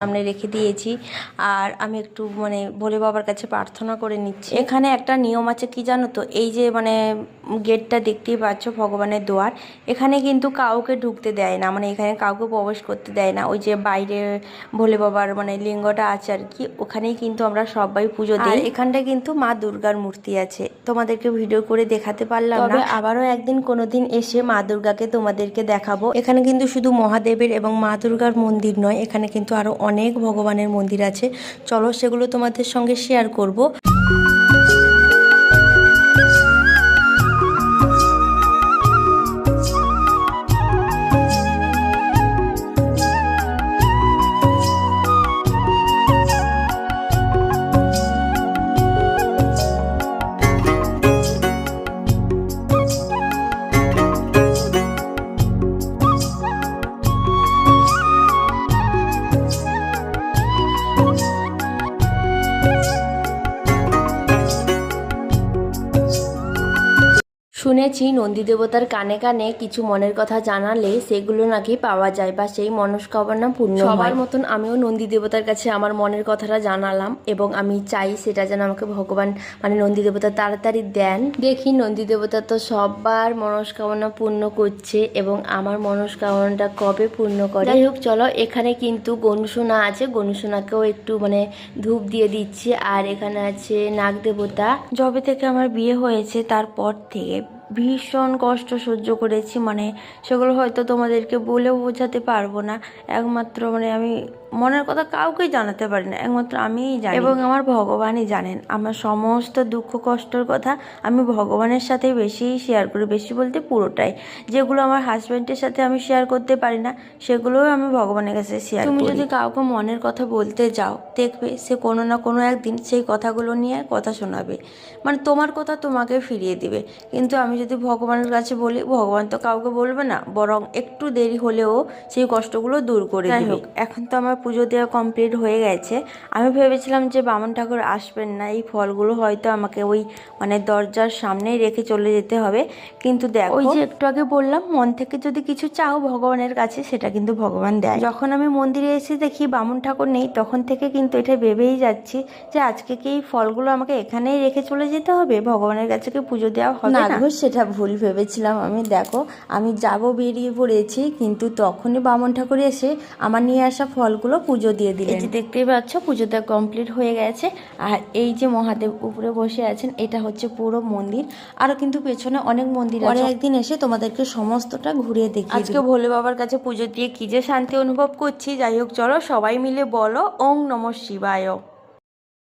সামনে রেখে দিয়েছি। আর আমি একটু ভোলে বাবার কাছে প্রার্থনা করে নিচ্ছি। এখানে একটা নিয়ম আছে কি জানো তো, এই যে গেটটা দেখতেই পাচ্ছ, ভগবানের দুয়ার, এখানে কিন্তু কাউকে ঢুকতে দেয় না, এখানে কাউকে প্রবেশ করতে দেয় না। ওই যে বাইরে ভোলে বাবার লিঙ্গটা আছে আর কি, ওখানেই কিন্তু আমরা সবাই পুজো দিই। এখানটায় কিন্তু মা দুর্গার মূর্তি আছে, তোমাদেরকে ভিডিও করে দেখাতে পারলাম না, আবারও একদিন কোনোদিন এসে মা দুর্গাকে তোমাদেরকে দেখাবো। এখানে কিন্তু শুধু মহাদেবের এবং মা দুর্গার মন্দির নয়, এখানে কিন্তু আরো অনেক ভগবানের মন্দির আছে। চলো সেগুলো তোমাদের সঙ্গে শেয়ার করব। শুনেছি নন্দী দেবতার কানে কানে কিছু মনের কথা জানালে সেগুলো নাকি পাওয়া যায় বা সেই মনস্কামনা পূর্ণ হয়। সবার মতন আমিও নন্দী দেবতার কাছে আমার মনের কথাটা জানালাম এবং আমি চাই সেটা যেন আমাকে ভগবান নন্দী দেবতা তাড়াতাড়ি দেন। দেখি নন্দী দেবতা তো সবার মনস্কামনা পূর্ণ করছে এবং আমার মনস্কামনাটা কবে পূর্ণ করে। যাই হোক চলো, এখানে কিন্তু গনুসোনা আছে, গনুসোনাকেও একটু ধূপ দিয়ে দিচ্ছি। আর এখানে আছে নাগ দেবতা। যবে থেকে আমার বিয়ে হয়েছে তারপর থেকে ভীষণ কষ্ট সহ্য করেছি, সেগুলো হয়তো তোমাদেরকে বলেও বোঝাতে পারবো না। একমাত্র আমি মনের কথা কাউকে জানাতে পারি না, একমাত্র আমিই জানি এবং আমার ভগবানই জানেন। আমার সমস্ত দুঃখ কষ্টের কথা আমি ভগবানের সাথেই বেশি শেয়ার করি, বেশি বলতে পুরোটাই। যেগুলো আমার হাজব্যান্ডের সাথে আমি শেয়ার করতে পারি না, সেগুলোও আমি ভগবানের কাছে শেয়ার করি। তুমি যদি কাউকে মনের কথা বলতে যাও, দেখবে সে কোনো না কোনো একদিন সেই কথাগুলো নিয়ে কথা শোনাবে, তোমার কথা তোমাকে ফিরিয়ে দিবে। কিন্তু আমি যদি ভগবানের কাছে বলি, ভগবান তো কাউকে বলবে না, বরং একটু দেরি হলেও সেই কষ্টগুলো দূর করে দিবে। এখন তো আমার পুজো দেওয়া কমপ্লিট হয়ে গেছে। আমি ভেবেছিলাম যে বামন ঠাকুর আসবেন না, এই ফলগুলো হয়তো আমাকে ওই দরজার সামনেই রেখে চলে যেতে হবে। কিন্তু দেখো, ওই যে একটু আগে বললাম, মন থেকে যদি কিছু চাও ভগবানের কাছে, সেটা কিন্তু ভগবান দেয়। যখন আমি মন্দিরে এসে দেখি বামন ঠাকুর নেই, তখন থেকে কিন্তু এটা ভেবেই যাচ্ছি যে আজকে কি এই ফলগুলো আমাকে এখানেই রেখে চলে যেতে হবে, ভগবানের কাছে কি পুজো দেওয়া হবে না? সেটা ভুল ভেবেছিলাম আমি। দেখো, আমি যাব বেরিয়ে পড়েছি, কিন্তু তখনই বামন ঠাকুর এসে আমার নিয়ে আসা ফলগুলো পুজো দিয়ে দিলেন। এই যে দেখতেই পাচ্ছ, পুজোটা কমপ্লিট হয়ে গেছে। আর এই যে মহাদেব উপরে বসে আছেন, এটা হচ্ছে পুরো মন্দির। আরো কিন্তু পেছনে অনেক মন্দির আছে, একদিন এসে তোমাদেরকে সমস্তটা ঘুরিয়ে দেখি। আজকে ভোলে বাবার কাছে পুজো দিয়ে কি যে শান্তি অনুভব করছি। যাই হোক চলো, সবাই মিলে বলো ওং নমঃ শিবায়।